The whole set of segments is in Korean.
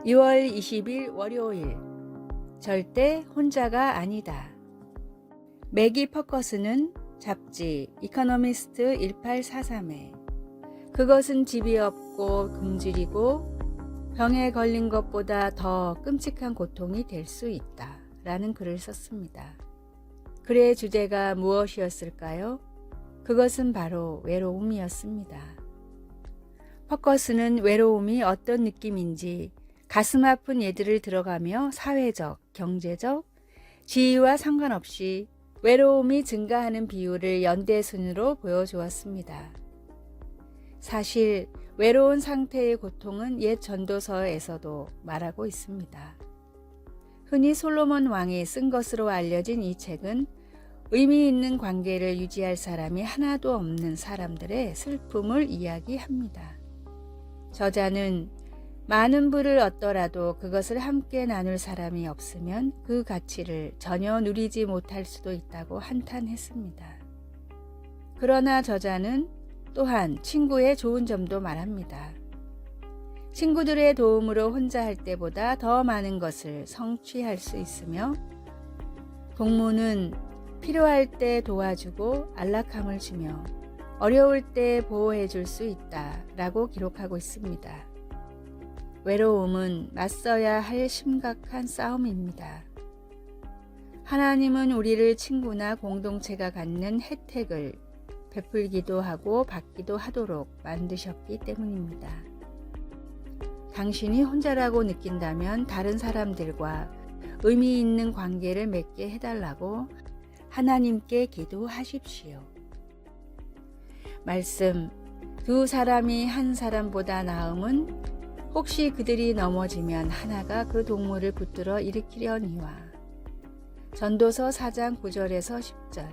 2월 20일 월요일. 절대 혼자가 아니다. 매기 퍼커슨은 잡지 이코노미스트 1843에 그것은 집이 없고 굶주리고 병에 걸린 것보다 더 끔찍한 고통이 될 수 있다 라는 글을 썼습니다. 글의 주제가 무엇이었을까요? 그것은 바로 외로움이었습니다. 퍼커슨은 외로움이 어떤 느낌인지 가슴 아픈 예들을 들어가며 사회적, 경제적, 지위와 상관없이 외로움이 증가하는 비율을 연대순으로 보여주었습니다. 사실 외로운 상태의 고통은 옛 전도서에서도 말하고 있습니다. 흔히 솔로몬 왕이 쓴 것으로 알려진 이 책은 의미 있는 관계를 유지할 사람이 하나도 없는 사람들의 슬픔을 이야기합니다. 저자는 많은 부를 얻더라도 그것을 함께 나눌 사람이 없으면 그 가치를 전혀 누리지 못할 수도 있다고 한탄했습니다. 그러나 저자는 또한 친구의 좋은 점도 말합니다. 친구들의 도움으로 혼자 할 때보다 더 많은 것을 성취할 수 있으며 동무는 필요할 때 도와주고 안락함을 주며 어려울 때 보호해 줄 수 있다 라고 기록하고 있습니다. 외로움은 맞서야 할 심각한 싸움입니다. 하나님은 우리를 친구나 공동체가 갖는 혜택을 베풀기도 하고 받기도 하도록 만드셨기 때문입니다. 당신이 혼자라고 느낀다면 다른 사람들과 의미 있는 관계를 맺게 해달라고 하나님께 기도하십시오. 말씀, 두 사람이 한 사람보다 나음은 혹시 그들이 넘어지면 하나가 그 동물을 붙들어 일으키려니와. 전도서 4장 9절에서 10절.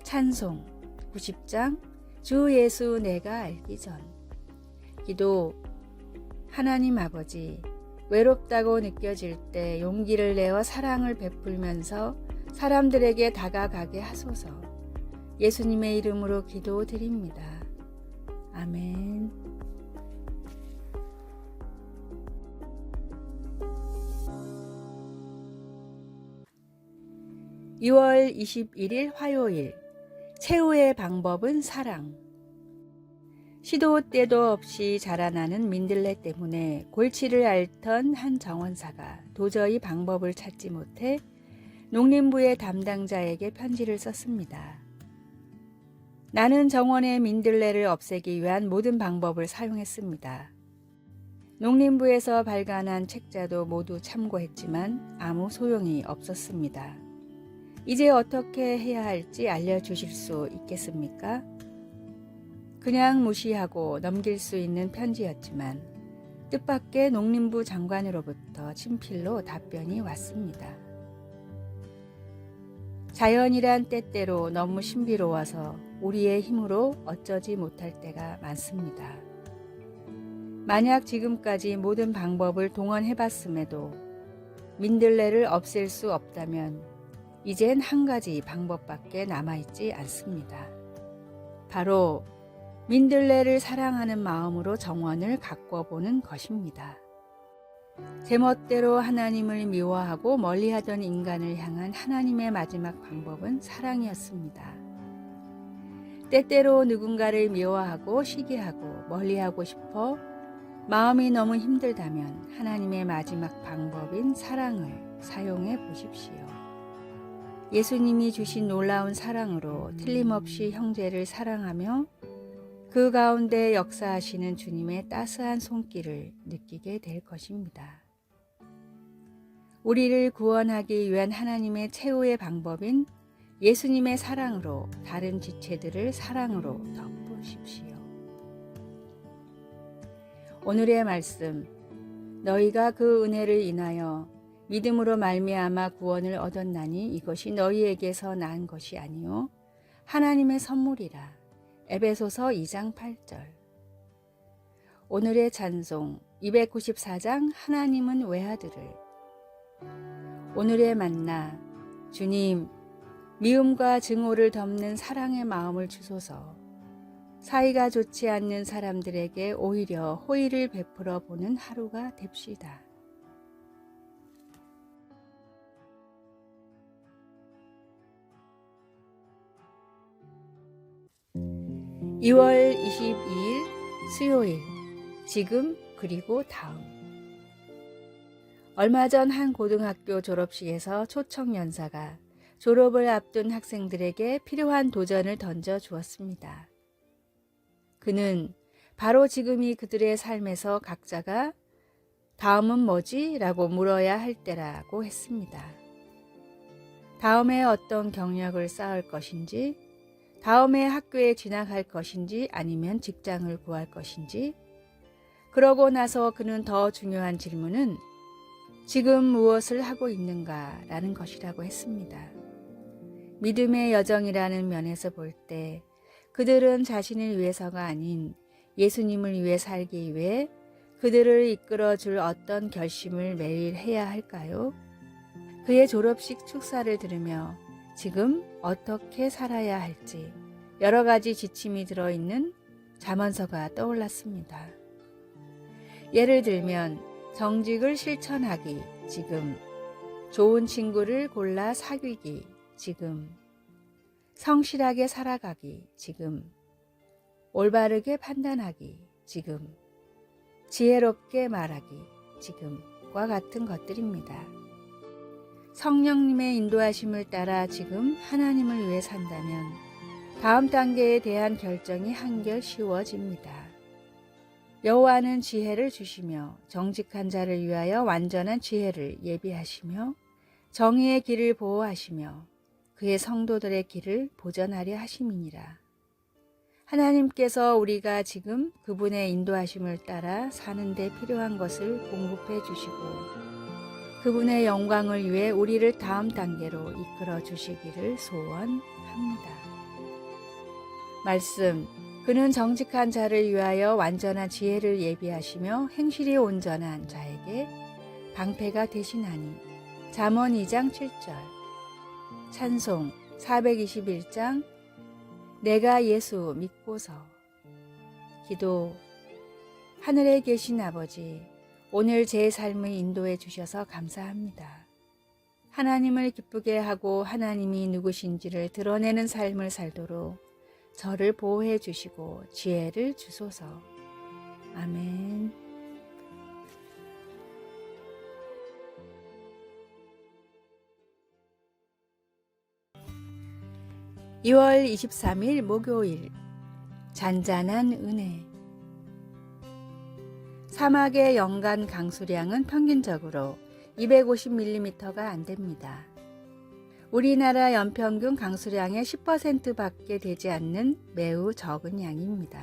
찬송 90장 주 예수 내가 알기 전. 기도. 하나님 아버지, 외롭다고 느껴질 때 용기를 내어 사랑을 베풀면서 사람들에게 다가가게 하소서. 예수님의 이름으로 기도드립니다. 아멘. 2월 21일 화요일. 최후의 방법은 사랑. 시도 때도 없이 자라나는 민들레 때문에 골치를 앓던 한 정원사가 도저히 방법을 찾지 못해 농림부의 담당자에게 편지를 썼습니다. 나는 정원의 민들레를 없애기 위한 모든 방법을 사용했습니다. 농림부에서 발간한 책자도 모두 참고했지만 아무 소용이 없었습니다. 이제 어떻게 해야 할지 알려주실 수 있겠습니까? 그냥 무시하고 넘길 수 있는 편지였지만 뜻밖의 농림부 장관으로부터 친필로 답변이 왔습니다. 자연이란 때때로 너무 신비로워서 우리의 힘으로 어쩌지 못할 때가 많습니다. 만약 지금까지 모든 방법을 동원해봤음에도 민들레를 없앨 수 없다면 이젠 한 가지 방법밖에 남아있지 않습니다. 바로 민들레를 사랑하는 마음으로 정원을 가꿔보는 것입니다. 제멋대로 하나님을 미워하고 멀리하던 인간을 향한 하나님의 마지막 방법은 사랑이었습니다. 때때로 누군가를 미워하고 시기하고 멀리하고 싶어 마음이 너무 힘들다면 하나님의 마지막 방법인 사랑을 사용해 보십시오. 예수님이 주신 놀라운 사랑으로 틀림없이 형제를 사랑하며 그 가운데 역사하시는 주님의 따스한 손길을 느끼게 될 것입니다. 우리를 구원하기 위한 하나님의 최후의 방법인 예수님의 사랑으로 다른 지체들을 사랑으로 덮으십시오. 오늘의 말씀, 너희가 그 은혜를 인하여 믿음으로 말미암아 구원을 얻었나니 이것이 너희에게서 난 것이 아니요 하나님의 선물이라. 에베소서 2장 8절. 오늘의 찬송 294장 하나님은 외아들을. 오늘의 만나, 주님 미움과 증오를 덮는 사랑의 마음을 주소서. 사이가 좋지 않는 사람들에게 오히려 호의를 베풀어 보는 하루가 됩시다. 2월 22일 수요일. 지금 그리고 다음. 얼마 전 한 고등학교 졸업식에서 초청 연사가 졸업을 앞둔 학생들에게 필요한 도전을 던져 주었습니다. 그는 바로 지금이 그들의 삶에서 각자가 다음은 뭐지? 라고 물어야 할 때라고 했습니다. 다음에 어떤 경력을 쌓을 것인지, 다음에 학교에 진학할 것인지 아니면 직장을 구할 것인지, 그러고 나서 그는 더 중요한 질문은 지금 무엇을 하고 있는가 라는 것이라고 했습니다. 믿음의 여정이라는 면에서 볼 때 그들은 자신을 위해서가 아닌 예수님을 위해 살기 위해 그들을 이끌어줄 어떤 결심을 매일 해야 할까요? 그의 졸업식 축사를 들으며 지금 어떻게 살아야 할지 여러 가지 지침이 들어있는 잠언서가 떠올랐습니다. 예를 들면 정직을 실천하기, 지금. 좋은 친구를 골라 사귀기, 지금. 성실하게 살아가기, 지금. 올바르게 판단하기, 지금. 지혜롭게 말하기, 지금과 같은 것들입니다. 성령님의 인도하심을 따라 지금 하나님을 위해 산다면 다음 단계에 대한 결정이 한결 쉬워집니다. 여호와는 지혜를 주시며 정직한 자를 위하여 완전한 지혜를 예비하시며 정의의 길을 보호하시며 그의 성도들의 길을 보전하려 하심이니라. 하나님께서 우리가 지금 그분의 인도하심을 따라 사는 데 필요한 것을 공급해 주시고 그분의 영광을 위해 우리를 다음 단계로 이끌어 주시기를 소원합니다. 말씀. 그는 정직한 자를 위하여 완전한 지혜를 예비하시며 행실이 온전한 자에게 방패가 되시나니. 잠언 2장 7절. 찬송 421장 내가 예수 믿고서. 기도. 하늘에 계신 아버지, 오늘 제 삶을 인도해 주셔서 감사합니다. 하나님을 기쁘게 하고 하나님이 누구신지를 드러내는 삶을 살도록 저를 보호해 주시고 지혜를 주소서. 아멘. (2월 23일) 목요일. 잔잔한 은혜. 사막의 연간 강수량은 평균적으로 250mm가 안 됩니다. 우리나라 연평균 강수량의 10%밖에 되지 않는 매우 적은 양입니다.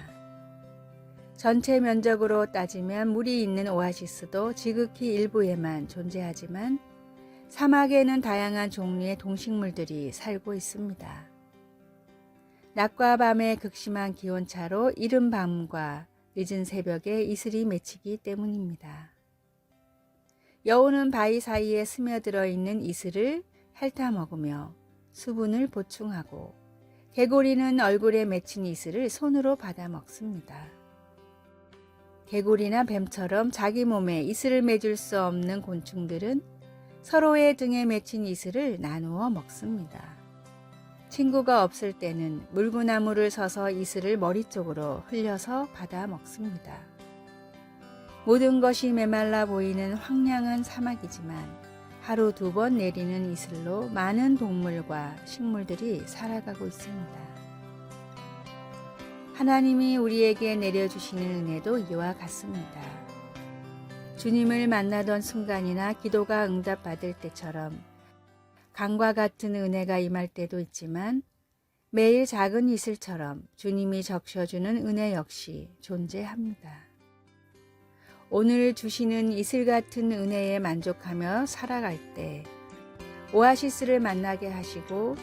전체 면적으로 따지면 물이 있는 오아시스도 지극히 일부에만 존재하지만 사막에는 다양한 종류의 동식물들이 살고 있습니다. 낮과 밤의 극심한 기온차로 이른 밤과 늦은 새벽에 이슬이 맺히기 때문입니다. 여우는 바위 사이에 스며들어 있는 이슬을 핥아먹으며 수분을 보충하고 개구리는 얼굴에 맺힌 이슬을 손으로 받아 먹습니다. 개구리나 뱀처럼 자기 몸에 이슬을 맺을 수 없는 곤충들은 서로의 등에 맺힌 이슬을 나누어 먹습니다. 친구가 없을 때는 물구나무를 서서 이슬을 머리 쪽으로 흘려서 받아 먹습니다. 모든 것이 메말라 보이는 황량한 사막이지만 하루 2번 내리는 이슬로 많은 동물과 식물들이 살아가고 있습니다. 하나님이 우리에게 내려주시는 은혜도 이와 같습니다. 주님을 만나던 순간이나 기도가 응답받을 때처럼 강과 같은 은혜가 임할 때도 있지만 매일 작은 이슬처럼 주님이 적셔주는 은혜 역시 존재합니다. 오늘 주시는 이슬 같은 은혜에 만족하며 살아갈 때 오아시스를 만나게 하시고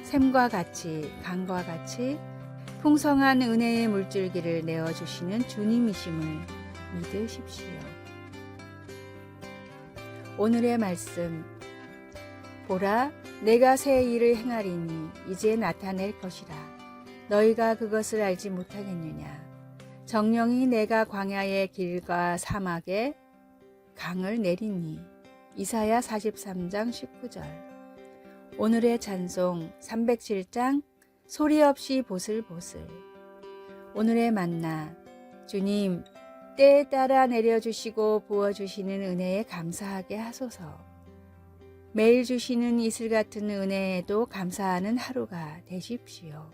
샘과 같이 강과 같이 풍성한 은혜의 물줄기를 내어주시는 주님이심을 믿으십시오. 오늘의 말씀. 보라, 내가 새 일을 행하리니 이제 나타낼 것이라. 너희가 그것을 알지 못하겠느냐. 정령이 내가 광야의 길과 사막에 강을 내리니. 이사야 43장 19절. 오늘의 찬송 307장 소리 없이 보슬보슬. 오늘의 만나, 주님, 때에 따라 내려주시고 부어주시는 은혜에 감사하게 하소서. 매일 주시는 이슬 같은 은혜에도 감사하는 하루가 되십시오.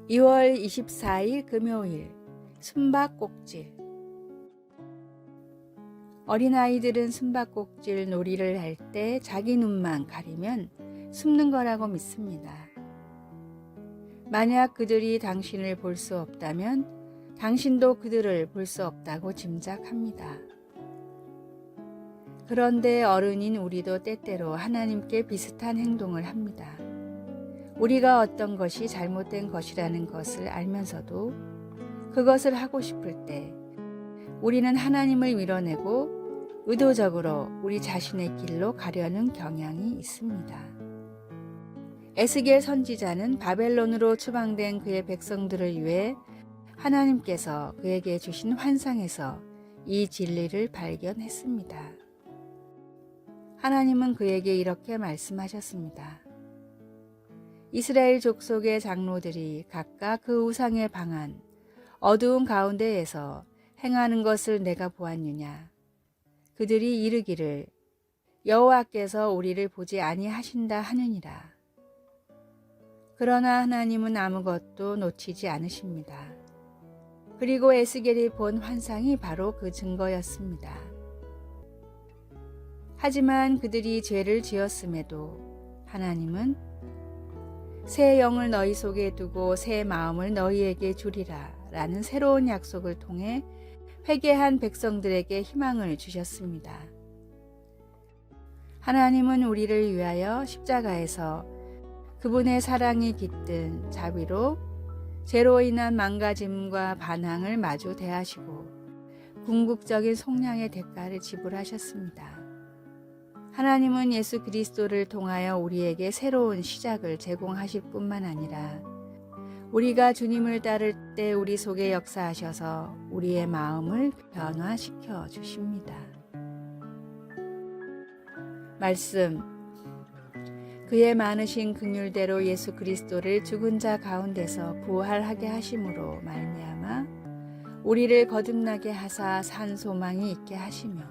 (2월 24일) 금요일 숨바꼭질. 어린아이들은 숨바꼭질 놀이를 할 때 자기 눈만 가리면 숨는 거라고 믿습니다. 만약 그들이 당신을 볼 수 없다면 당신도 그들을 볼 수 없다고 짐작합니다. 그런데 어른인 우리도 때때로 하나님께 비슷한 행동을 합니다. 우리가 어떤 것이 잘못된 것이라는 것을 알면서도 그것을 하고 싶을 때 우리는 하나님을 밀어내고 의도적으로 우리 자신의 길로 가려는 경향이 있습니다. 에스겔 선지자는 바벨론으로 추방된 그의 백성들을 위해 하나님께서 그에게 주신 환상에서 이 진리를 발견했습니다. 하나님은 그에게 이렇게 말씀하셨습니다. 이스라엘 족속의 장로들이 각각 그 우상에 방한 어두운 가운데에서 행하는 것을 내가 보았느냐. 그들이 이르기를 여호와께서 우리를 보지 아니하신다 하느니라. 그러나 하나님은 아무것도 놓치지 않으십니다. 그리고 에스겔이 본 환상이 바로 그 증거였습니다. 하지만 그들이 죄를 지었음에도 하나님은 새 영을 너희 속에 두고 새 마음을 너희에게 주리라 라는 새로운 약속을 통해 회개한 백성들에게 희망을 주셨습니다. 하나님은 우리를 위하여 십자가에서 그분의 사랑이 깃든 자비로 죄로 인한 망가짐과 반항을 마주 대하시고 궁극적인 속량의 대가를 지불하셨습니다. 하나님은 예수 그리스도를 통하여 우리에게 새로운 시작을 제공하실 뿐만 아니라 우리가 주님을 따를 때 우리 속에 역사하셔서 우리의 마음을 변화시켜 주십니다. 말씀. 그의 많으신 긍휼대로 예수 그리스도를 죽은 자 가운데서 부활하게 하심으로 말미암아 우리를 거듭나게 하사 산 소망이 있게 하시며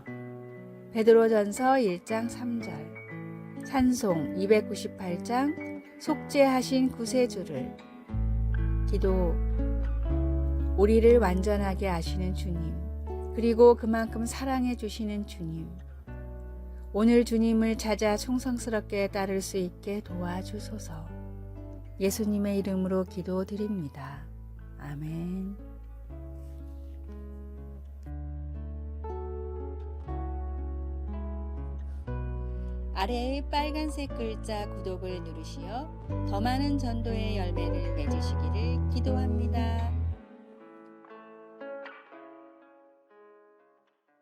베드로전서 1장 3절 찬송 298장 속죄하신 구세주를 기도. 우리를 완전하게 아시는 주님, 그리고 그만큼 사랑해 주시는 주님, 오늘 주님을 찾아 충성스럽게 따를 수 있게 도와주소서. 예수님의 이름으로 기도드립니다. 아멘. 아래의 빨간색 글자 구독을 누르시어 더 많은 전도의 열매를 맺으시기를 기도합니다.